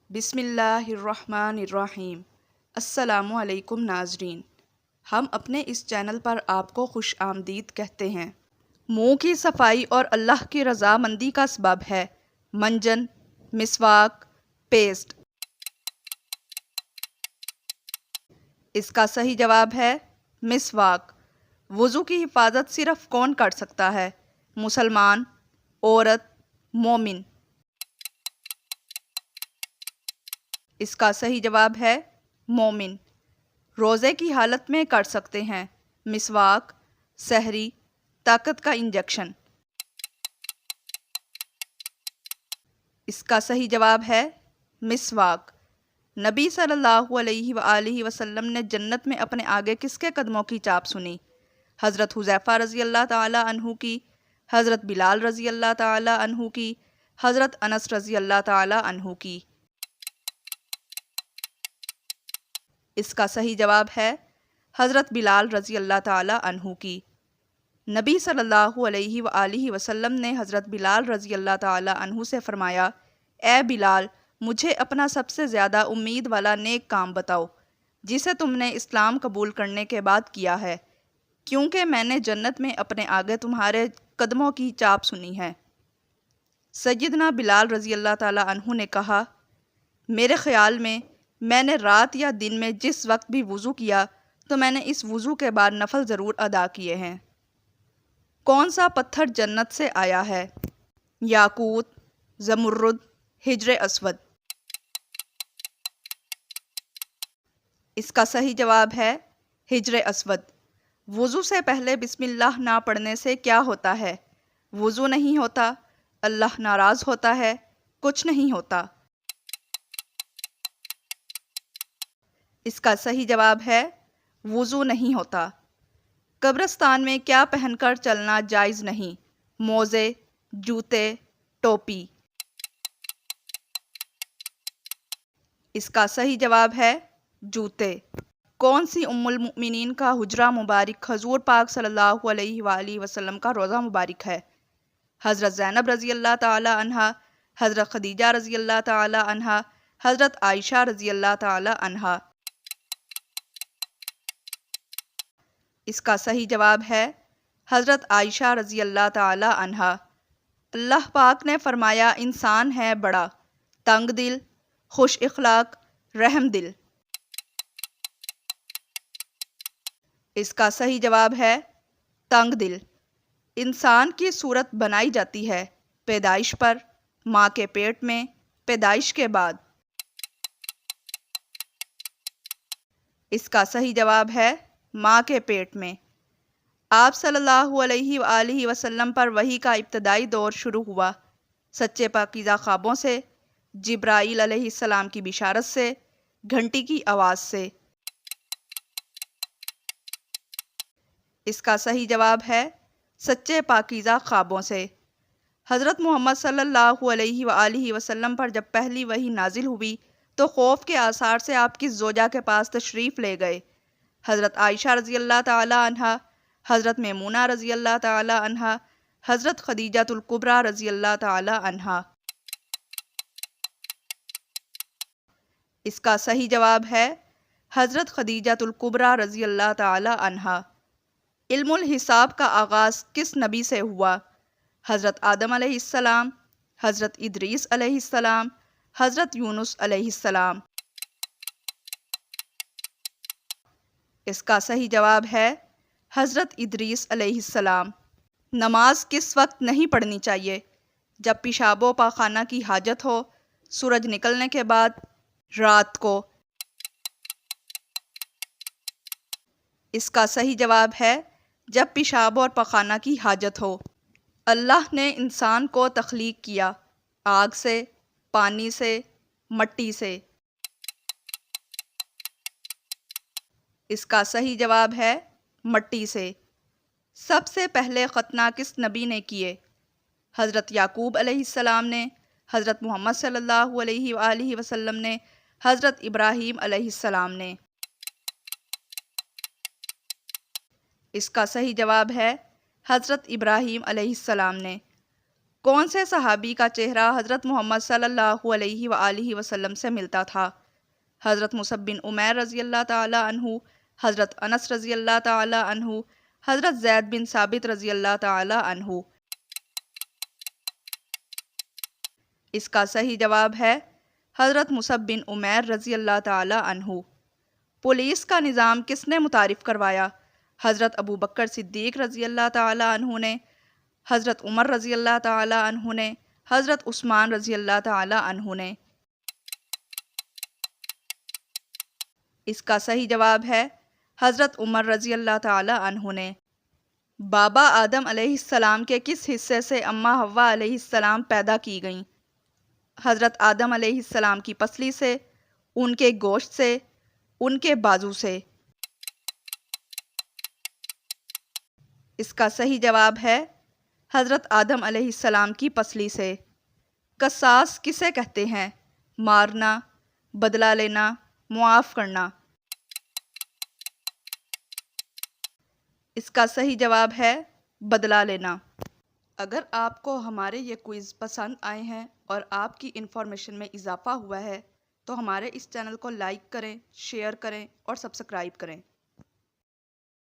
بسم اللہ الرحمن الرحیم۔ السلام علیکم ناظرین، ہم اپنے اس چینل پر آپ کو خوش آمدید کہتے ہیں۔ منہ کی صفائی اور اللہ کی رضامندی کا سبب ہے منجن، مسواک، پیسٹ۔ اس کا صحیح جواب ہے مسواک۔ وضو کی حفاظت صرف کون کر سکتا ہے؟ مسلمان، عورت، مومن۔ اس کا صحیح جواب ہے مومن۔ روزے کی حالت میں کر سکتے ہیں مسواک، سحری، طاقت کا انجیکشن۔ اس کا صحیح جواب ہے مسواک۔ نبی صلی اللہ علیہ وآلہ وسلم نے جنت میں اپنے آگے کس کے قدموں کی چاپ سنی؟ حضرت حذیفہ رضی اللہ تعالی عنہ کی، حضرت بلال رضی اللہ تعالی عنہ کی، حضرت انس رضی اللہ تعالی عنہ کی۔ اس کا صحیح جواب ہے حضرت بلال رضی اللہ تعالی عنہ کی۔ نبی صلی اللہ علیہ وآلہ وسلم نے حضرت بلال رضی اللہ تعالی عنہ سے فرمایا، اے بلال، مجھے اپنا سب سے زیادہ امید والا نیک کام بتاؤ جسے تم نے اسلام قبول کرنے کے بعد کیا ہے، کیونکہ میں نے جنت میں اپنے آگے تمہارے قدموں کی چاپ سنی ہے۔ سیدنا بلال رضی اللہ تعالی عنہ نے کہا، میرے خیال میں نے رات یا دن میں جس وقت بھی وضو کیا تو میں نے اس وضو کے بعد نفل ضرور ادا کیے ہیں۔ کون سا پتھر جنت سے آیا ہے؟ یاقوت، زمرد، حجر اسود۔ اس کا صحیح جواب ہے حجر اسود۔ وضو سے پہلے بسم اللہ نہ پڑھنے سے کیا ہوتا ہے؟ وضو نہیں ہوتا، اللہ ناراض ہوتا ہے، کچھ نہیں ہوتا۔ اس کا صحیح جواب ہے وضو نہیں ہوتا۔ قبرستان میں کیا پہن کر چلنا جائز نہیں؟ موزے، جوتے، ٹوپی۔ اس کا صحیح جواب ہے جوتے۔ کون سی ام المؤمنین کا حجرہ مبارک حضور پاک صلی اللہ علیہ وآلہ وسلم کا روضہ مبارک ہے؟ حضرت زینب رضی اللہ تعالی عنہا، حضرت خدیجہ رضی اللہ تعالی عنہا، حضرت عائشہ رضی اللہ تعالی عنہا۔ اس کا صحیح جواب ہے حضرت عائشہ رضی اللہ تعالی عنہا۔ اللہ پاک نے فرمایا، انسان ہے بڑا تنگ دل، خوش اخلاق، رحم دل۔ اس کا صحیح جواب ہے تنگ دل۔ انسان کی صورت بنائی جاتی ہے پیدائش پر، ماں کے پیٹ میں، پیدائش کے بعد۔ اس کا صحیح جواب ہے ماں کے پیٹ میں۔ آپ صلی اللہ علیہ وآلہ وسلم پر وحی کا ابتدائی دور شروع ہوا سچے پاکیزہ خوابوں سے، جبرائیل علیہ السلام کی بشارت سے، گھنٹی کی آواز سے۔ اس کا صحیح جواب ہے سچے پاکیزہ خوابوں سے۔ حضرت محمد صلی اللہ علیہ وآلہ وسلم پر جب پہلی وحی نازل ہوئی تو خوف کے آثار سے آپ کی زوجہ کے پاس تشریف لے گئے حضرت عائشہ رضی اللہ تعالی عنہا، حضرت میمونہ رضی اللہ تعالی عنہا، حضرت خدیجہ الکبریٰ رضی اللہ تعالی عنہا۔ اس کا صحیح جواب ہے حضرت خدیجہ الکبریٰ رضی اللہ تعالی عنہا۔ علم الحساب کا آغاز کس نبی سے ہوا؟ حضرت آدم علیہ السلام، حضرت ادریس علیہ السلام، حضرت یونس علیہ السلام۔ اس کا صحیح جواب ہے حضرت ادریس علیہ السلام۔ نماز کس وقت نہیں پڑھنی چاہیے؟ جب پیشاب و پاخانہ کی حاجت ہو، سورج نکلنے کے بعد، رات کو۔ اس کا صحیح جواب ہے جب پیشاب اور پاخانہ کی حاجت ہو۔ اللہ نے انسان کو تخلیق کیا آگ سے، پانی سے، مٹی سے۔ اس کا صحیح جواب ہے مٹی سے۔ سب سے پہلے ختنہ کس نبی نے کیے؟ حضرت یعقوب علیہ السلام نے، حضرت محمد صلی اللہ علیہ وآلہ وسلم نے، حضرت ابراہیم علیہ السلام نے۔ اس کا صحیح جواب ہے حضرت ابراہیم علیہ السلام نے۔ کون سے صحابی کا چہرہ حضرت محمد صلی اللہ علیہ وآلہ وسلم سے ملتا تھا؟ حضرت مصعب بن عمیر رضی اللہ تعالی عنہ، حضرت انس رضی اللہ تعالی عنہ، حضرت زید بن ثابت رضی اللہ تعالی عنہ۔ اس کا صحیح جواب ہے حضرت مصعب بن عمیر رضی اللہ تعالی عنہ۔ پولیس کا نظام کس نے متعارف کروایا؟ حضرت ابو بکر صدیق رضی اللہ تعالی عنہ نے، حضرت عمر رضی اللہ تعالی عنہ نے، حضرت عثمان رضی اللہ تعالی عنہ نے۔ اس کا صحیح جواب ہے حضرت عمر رضی اللہ تعالی عنہ نے۔ بابا آدم علیہ السلام کے کس حصے سے اماں حوا علیہ السلام پیدا کی گئیں؟ حضرت آدم علیہ السلام کی پسلی سے، ان کے گوشت سے، ان کے بازو سے۔ اس کا صحیح جواب ہے حضرت آدم علیہ السلام کی پسلی سے۔ قصاص کسے کہتے ہیں؟ مارنا، بدلہ لینا، معاف کرنا۔ اس کا صحیح جواب ہے بدلہ لینا۔ اگر آپ کو ہمارے یہ کوئز پسند آئے ہیں اور آپ کی انفارمیشن میں اضافہ ہوا ہے تو ہمارے اس چینل کو لائک کریں، شیئر کریں اور سبسکرائب کریں۔